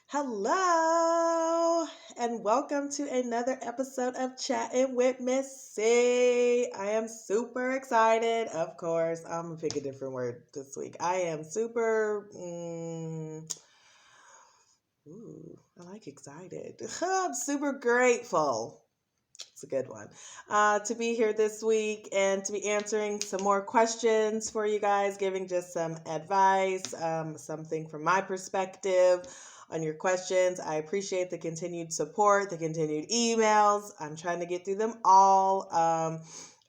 Hello, and welcome to another episode of Chatting with Missy. I am super excited. Of course, I'm gonna pick a different word this week. I am super. I like excited. I'm super grateful. It's a good one. To be here this week and to be answering some more questions for you guys, giving just some advice, something from my perspective on your questions. I appreciate the continued support, the continued emails. I'm trying to get through them all.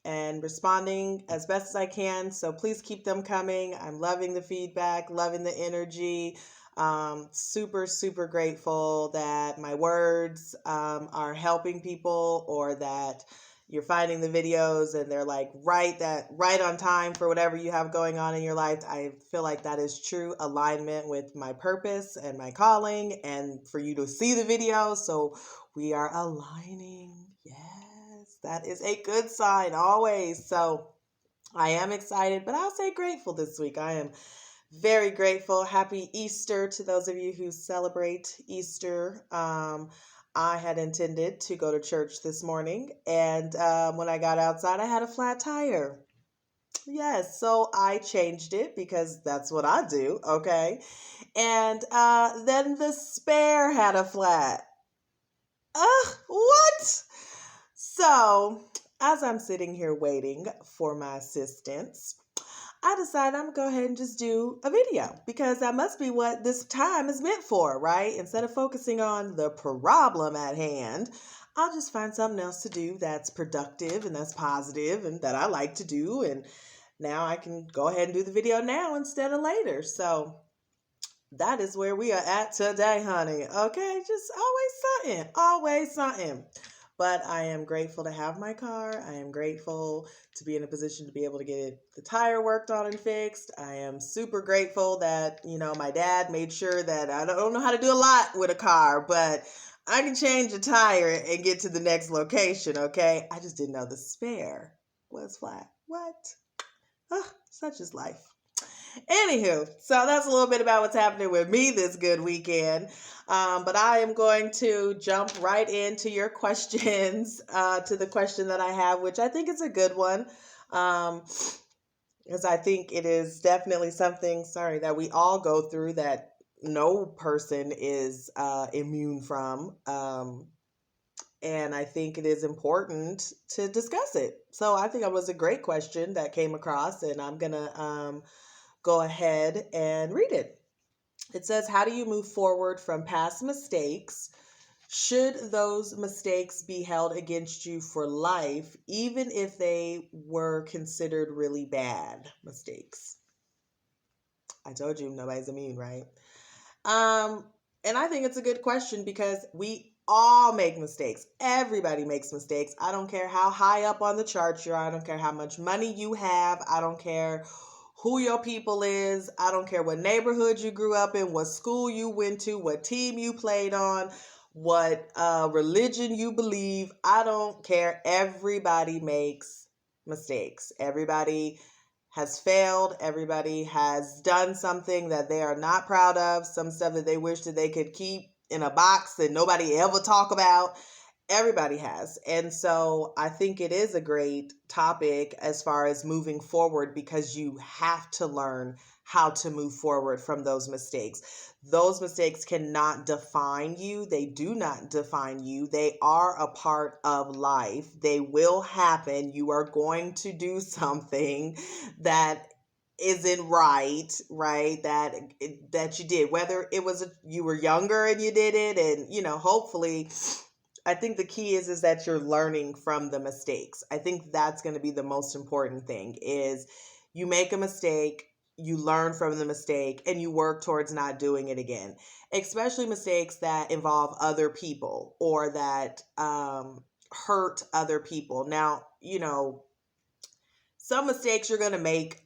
And responding as best as I can. So please keep them coming. I'm loving the feedback, loving the energy. Super grateful that my words are helping people, or that you're finding the videos and they're like right on time for whatever you have going on in your life. I feel like that is true alignment with my purpose and my calling, and for you to see the video. So we are aligning. Yes, that is a good sign always. So I am excited, but I'll say grateful this week. I am very grateful. Happy Easter to those of you who celebrate Easter. I had intended to go to church this morning, and when I got outside, I had a flat tire. Yes, so I changed it because that's what I do, okay? And then the spare had a flat. What? So, as I'm sitting here waiting for my assistance, I decided I'm gonna go ahead and just do a video, because that must be what this time is meant for, right? Instead of focusing on the problem at hand, I'll just find something else to do that's productive and that's positive and that I like to do. And now I can go ahead and do the video now instead of later. So that is where we are at today, honey. Okay, just always something. But I am grateful to have my car. I am grateful to be in a position to be able to get the tire worked on and fixed. I am super grateful that, my dad made sure that I don't know how to do a lot with a car, but I can change a tire and get to the next location, okay? I just didn't know the spare was flat. What? Oh, such is life. Anywho, so that's a little bit about what's happening with me this good weekend. But I am going to jump right into your questions, to the question that I have, which I think is a good one. Because I think it is definitely something, that we all go through, that no person is immune from. And I think it is important to discuss it. So I think it was a great question that came across, and I'm going to go ahead and read it. It says, how do you move forward from past mistakes? Should those mistakes be held against you for life, even if they were considered really bad mistakes? I told you nobody's immune, right? And I think it's a good question, because we all make mistakes. Everybody makes mistakes. I don't care how high up on the chart you are. I don't care how much money you have. I don't care who your people is. I don't care what neighborhood you grew up in, what school you went to, what team you played on, what religion you believe. I don't care. Everybody makes mistakes. Everybody has failed. Everybody has done something that they are not proud of, some stuff that they wish that they could keep in a box that nobody ever talk about. Everybody has. And so I think it is a great topic as far as moving forward, because you have to learn how to move forward from those mistakes. Those mistakes cannot define you. They do not define you. They are a part of life. They will happen. You are going to do something that isn't right, that you did, whether it was you were younger and you did it, and hopefully, I think the key is that you're learning from the mistakes. I think that's going to be the most important thing, is you make a mistake, you learn from the mistake, and you work towards not doing it again, especially mistakes that involve other people, or that hurt other people. Now, some mistakes you're going to make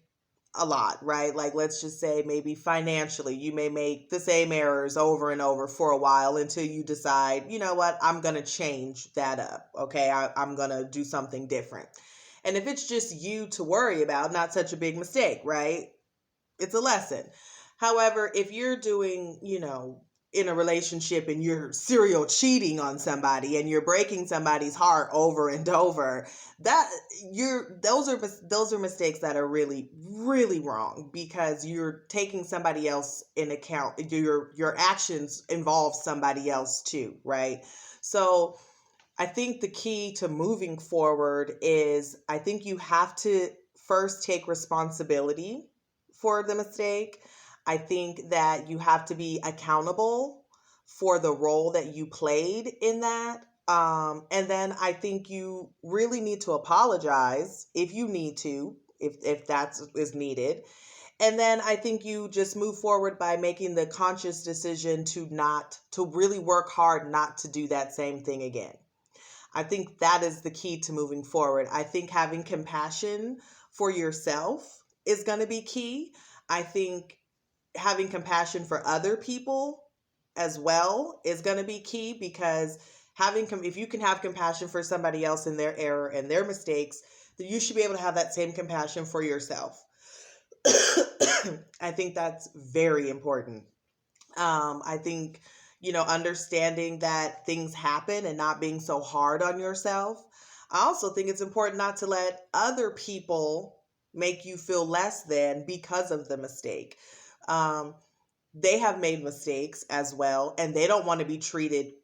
a lot, right? Like, let's just say maybe financially, you may make the same errors over and over for a while, until you decide, you know what, I'm going to change that up. Okay. I'm going to do something different. And if it's just you to worry about, not such a big mistake, right? It's a lesson. However, if you're doing, in a relationship and you're serial cheating on somebody and you're breaking somebody's heart over and over, that those are mistakes that are really really wrong, because you're taking somebody else in account. Your actions involve somebody else too, right? So I think the key to moving forward is, I think you have to first take responsibility for the mistake. I think that you have to be accountable for the role that you played in that. And then I think you really need to apologize if you need to, if that is needed. And then I think you just move forward by making the conscious decision to really work hard not to do that same thing again. I think that is the key to moving forward. I think having compassion for yourself is going to be key. I think having compassion for other people as well is going to be key, because if you can have compassion for somebody else in their error and their mistakes, then you should be able to have that same compassion for yourself. I think that's very important. I think, understanding that things happen and not being so hard on yourself. I also think it's important not to let other people make you feel less than because of the mistake. Um, they have made mistakes as well, and they don't want to be treated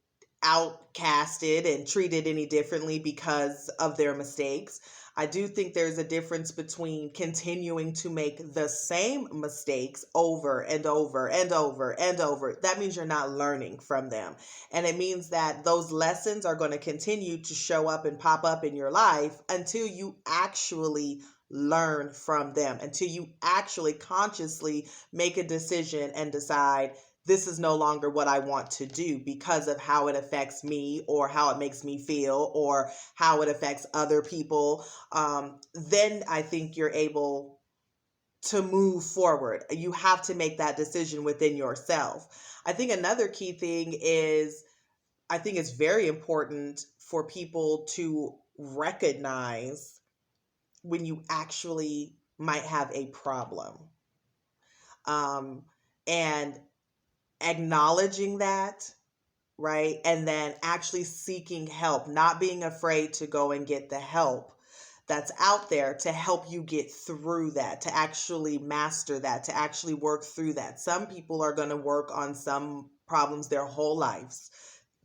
outcasted and treated any differently because of their mistakes. I do think there's a difference between continuing to make the same mistakes over and over and over and over. That means you're not learning from them. And it means that those lessons are going to continue to show up and pop up in your life until you actually learn from them, until you actually consciously make a decision and decide, this is no longer what I want to do because of how it affects me, or how it makes me feel, or how it affects other people. Then I think you're able to move forward. You have to make that decision within yourself. I think another key thing is, I think it's very important for people to recognize when you actually might have a problem. Um, and acknowledging that, right? And then actually seeking help, not being afraid to go and get the help that's out there to help you get through that, to actually master that, to actually work through that. Some people are going to work on some problems their whole lives.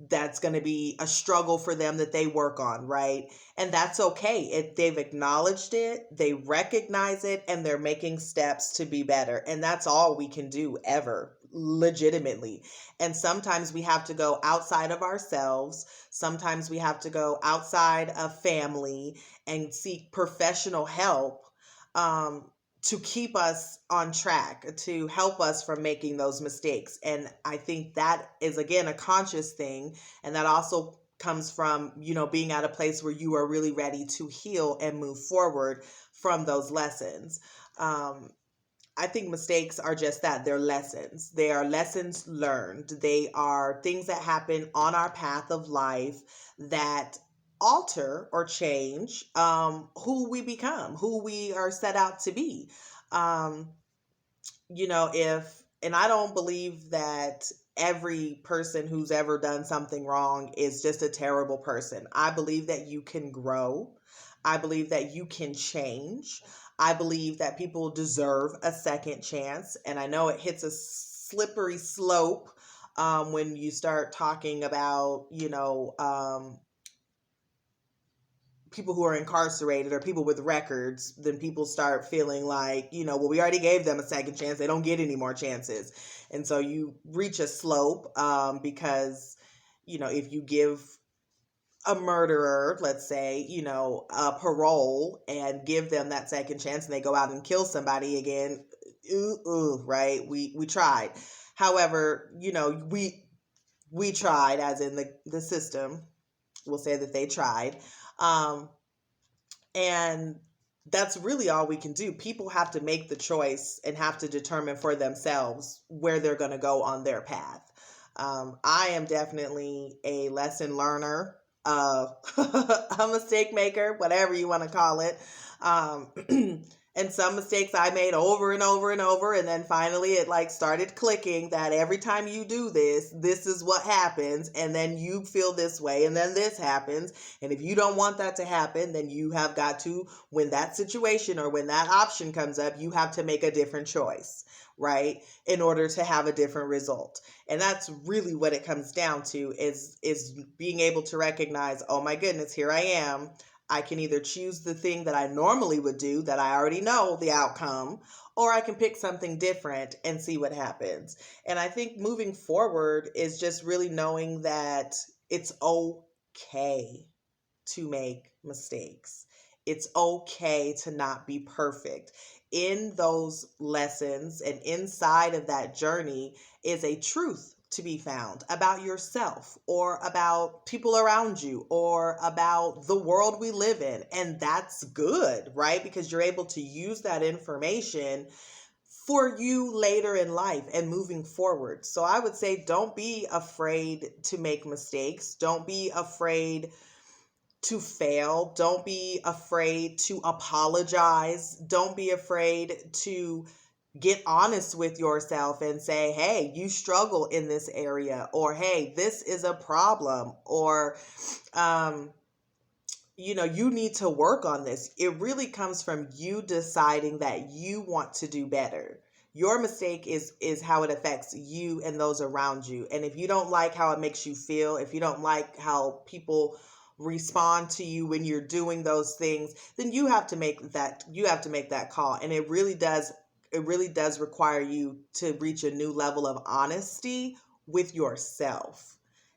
That's going to be a struggle for them that they work on, right? And that's okay. If they've acknowledged it, they recognize it, and they're making steps to be better. And that's all we can do ever, legitimately. And sometimes we have to go outside of ourselves. Sometimes we have to go outside of family and seek professional help, um, to keep us on track, to help us from making those mistakes. And I think that is, again, a conscious thing. And that also comes from, being at a place where you are really ready to heal and move forward from those lessons. I think mistakes are just that. They're lessons. They are lessons learned. They are things that happen on our path of life that alter or change, who we become, who we are set out to be. Um, and I don't believe that every person who's ever done something wrong is just a terrible person. I believe that you can grow. I believe that you can change. I believe that people deserve a second chance. And I know it hits a slippery slope, when you start talking about, people who are incarcerated or people with records. Then people start feeling like, well, we already gave them a second chance. They don't get any more chances. And so you reach a slope, because, if you give a murderer, let's say, a parole and give them that second chance, and they go out and kill somebody again, right? We tried. However, we tried, as in the system will say that they tried. Um, and that's really all we can do. People have to make the choice and have to determine for themselves where they're going to go on their path. I am definitely a lesson learner, a mistake maker, whatever you want to call it. And some mistakes I made over and over and over. And then finally it like started clicking that every time you do this, this is what happens. And then you feel this way. And then this happens. And if you don't want that to happen, then you have got to, when that situation or when that option comes up, you have to make a different choice, right? In order to have a different result. And that's really what it comes down to is being able to recognize, oh my goodness, here I am. I can either choose the thing that I normally would do that I already know the outcome, or I can pick something different and see what happens. And I think moving forward is just really knowing that it's okay to make mistakes. It's okay to not be perfect. In those lessons and inside of that journey is a truth to be found about yourself or about people around you or about the world we live in. And that's good, right? Because you're able to use that information for you later in life and moving forward. So I would say don't be afraid to make mistakes. Don't be afraid to fail. Don't be afraid to apologize. Don't be afraid to get honest with yourself and say, hey, you struggle in this area, or hey, this is a problem, or, you need to work on this. It really comes from you deciding that you want to do better. Your mistake is how it affects you and those around you. And if you don't like how it makes you feel, if you don't like how people respond to you when you're doing those things, then you have to make that call. And it really does require you to reach a new level of honesty with yourself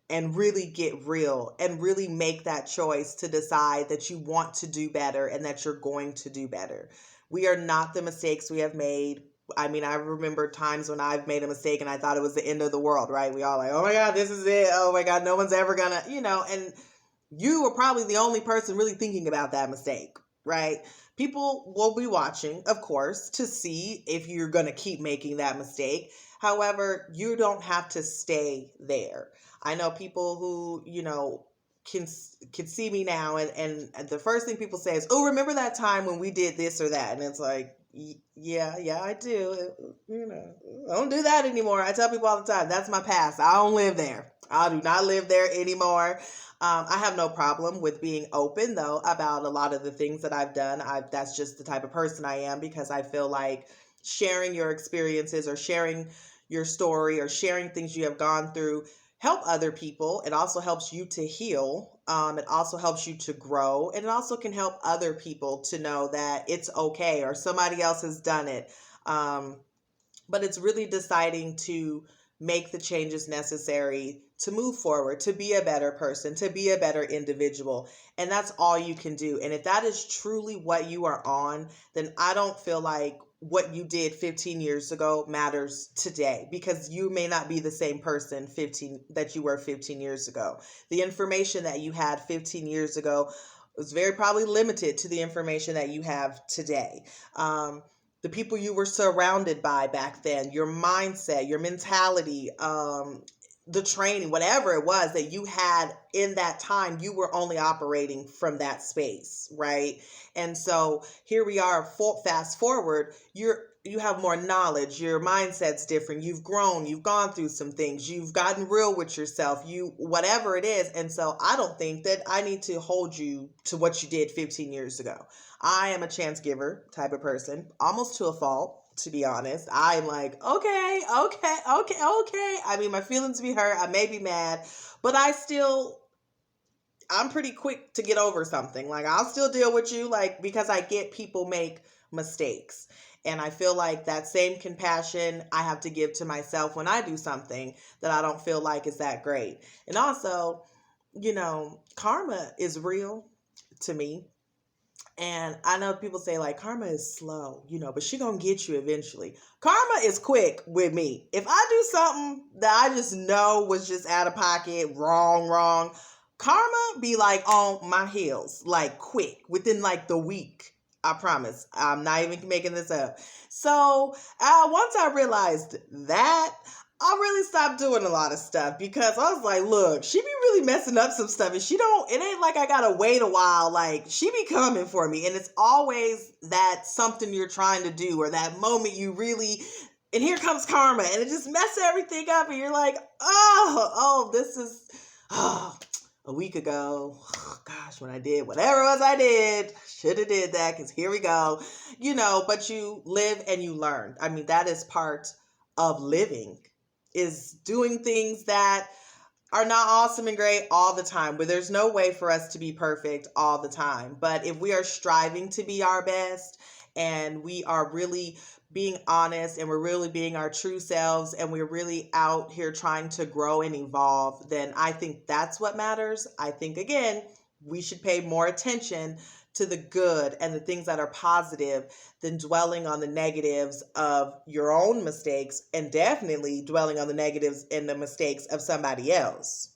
and really get real and really make that choice to decide that you want to do better and that you're going to do better. We are not the mistakes we have made. I mean, I remember times when I've made a mistake and I thought it was the end of the world, right? We all like, oh my God, this is it. Oh my God, no one's ever gonna, and you were probably the only person really thinking about that mistake, right? People will be watching, of course, to see if you're going to keep making that mistake. However, you don't have to stay there. I know people who, can see me now and the first thing people say is, oh, remember that time when we did this or that? And it's like, yeah, I do. I don't do that anymore. I tell people all the time, that's my past. I don't live there. I do not live there anymore. I have no problem with being open, though, about a lot of the things that I've done. That's just the type of person I am, because I feel like sharing your experiences or sharing your story or sharing things you have gone through help other people. It also helps you to heal. It also helps you to grow. And it also can help other people to know that it's okay or somebody else has done it. But it's really deciding to make the changes necessary to move forward, to be a better person, to be a better individual. And that's all you can do. And if that is truly what you are on, then I don't feel like what you did 15 years ago matters today, because you may not be the same person that you were 15 years ago. The information that you had 15 years ago was very probably limited to the information that you have today. The people you were surrounded by back then, your mindset, your mentality, the training, whatever it was that you had in that time, you were only operating from that space, right? And so here we are, fast forward, you have more knowledge, your mindset's different, you've grown, you've gone through some things, you've gotten real with yourself, whatever it is. And so I don't think that I need to hold you to what you did 15 years ago. I am a chance giver type of person, almost to a fault, to be honest. I'm like, okay. I mean, my feelings be hurt. I may be mad, but I'm pretty quick to get over something. Like, I'll still deal with you, like, because I get people make mistakes. And I feel like that same compassion I have to give to myself when I do something that I don't feel like is that great. And also, karma is real to me. And I know people say like karma is slow, but she gonna get you eventually. Karma is quick with me. If I do something that I just know was just out of pocket, wrong, karma be like on my heels, like quick, within like the week. I promise. I'm not even making this up. So once I realized that, I really stopped doing a lot of stuff because I was like, look, she be really messing up some stuff and she don't, it ain't like I gotta wait a while. Like she be coming for me. And it's always that something you're trying to do or that moment you really, and here comes karma and it just messes everything up. And you're like, this is, oh, a week ago, gosh, when I did whatever it was I did, should have did that because here we go, but you live and you learn. I mean, that is part of living, is doing things that are not awesome and great all the time, but there's no way for us to be perfect all the time. But if we are striving to be our best and we are really being honest and we're really being our true selves and we're really out here trying to grow and evolve, then I think that's what matters. I think, again, we should pay more attention to the good and the things that are positive than dwelling on the negatives of your own mistakes and definitely dwelling on the negatives and the mistakes of somebody else.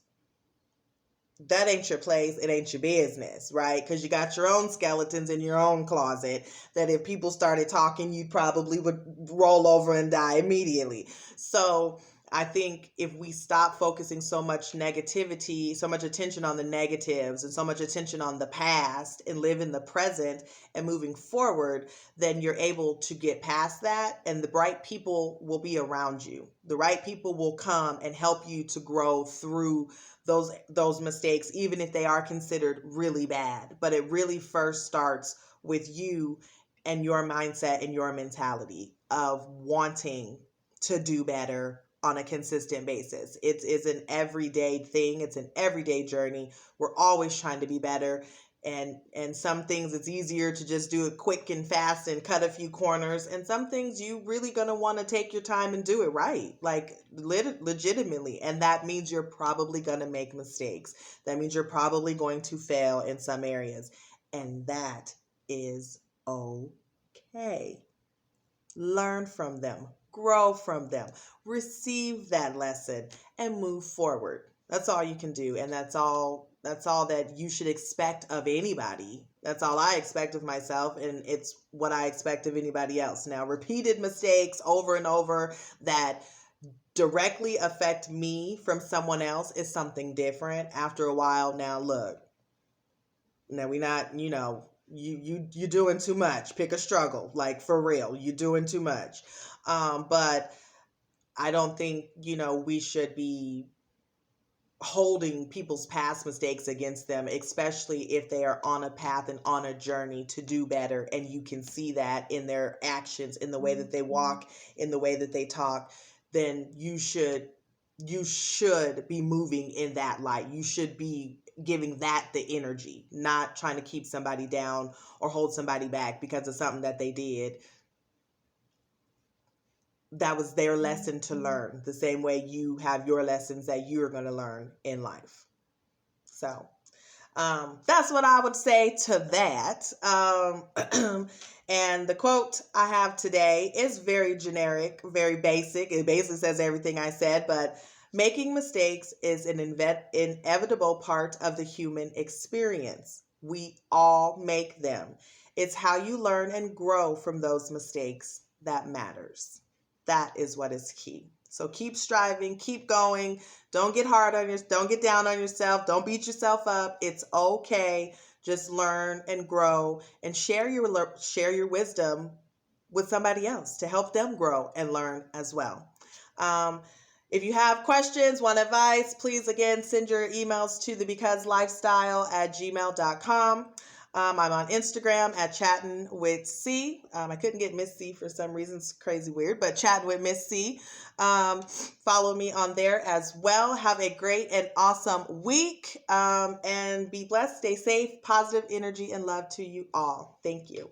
That ain't your place. It ain't your business, right? Because you got your own skeletons in your own closet that if people started talking, you probably would roll over and die immediately. So I think if we stop focusing so much negativity, so much attention on the negatives and so much attention on the past and live in the present and moving forward, then you're able to get past that and the right people will be around you. The right people will come and help you to grow through those mistakes, even if they are considered really bad. But it really first starts with you and your mindset and your mentality of wanting to do better on a consistent basis. It's an everyday thing. It's an everyday journey. We're always trying to be better. And some things it's easier to just do it quick and fast and cut a few corners. And some things you really gonna want to take your time and do it right, like legitimately. And that means you're probably gonna make mistakes. That means you're probably going to fail in some areas. And that is okay. Learn from them, grow from them, receive that lesson, and move forward. That's all you can do. And that's all that you should expect of anybody. That's all I expect of myself, and it's what I expect of anybody else. Now, repeated mistakes over and over that directly affect me from someone else is something different. After a while, now look, now we not, you doing too much. Pick a struggle, like for real. You doing too much. But I don't think, we should be holding people's past mistakes against them, especially if they are on a path and on a journey to do better. And you can see that in their actions, in the way that they walk, in the way that they talk, then you should be moving in that light. You should be giving that the energy, not trying to keep somebody down or hold somebody back because of something that they did. That was their lesson to learn, the same way you have your lessons that you're going to learn in life. So that's what I would say to that. And the quote I have today is very generic, very basic. It basically says everything I said, but making mistakes is an inevitable part of the human experience. We all make them. It's how you learn and grow from those mistakes that matters. That is what is key. So keep striving, keep going. Don't get don't get down on yourself. Don't beat yourself up. It's okay. Just learn and grow and share your wisdom with somebody else to help them grow and learn as well. If you have questions, want advice, please again send your emails to thebecauselifestyle@gmail.com. I'm on Instagram at Chatting with C. I couldn't get Miss C for some reason. It's crazy weird, but Chatting with Miss C. Follow me on there as well. Have a great and awesome week, and be blessed. Stay safe. Positive energy and love to you all. Thank you.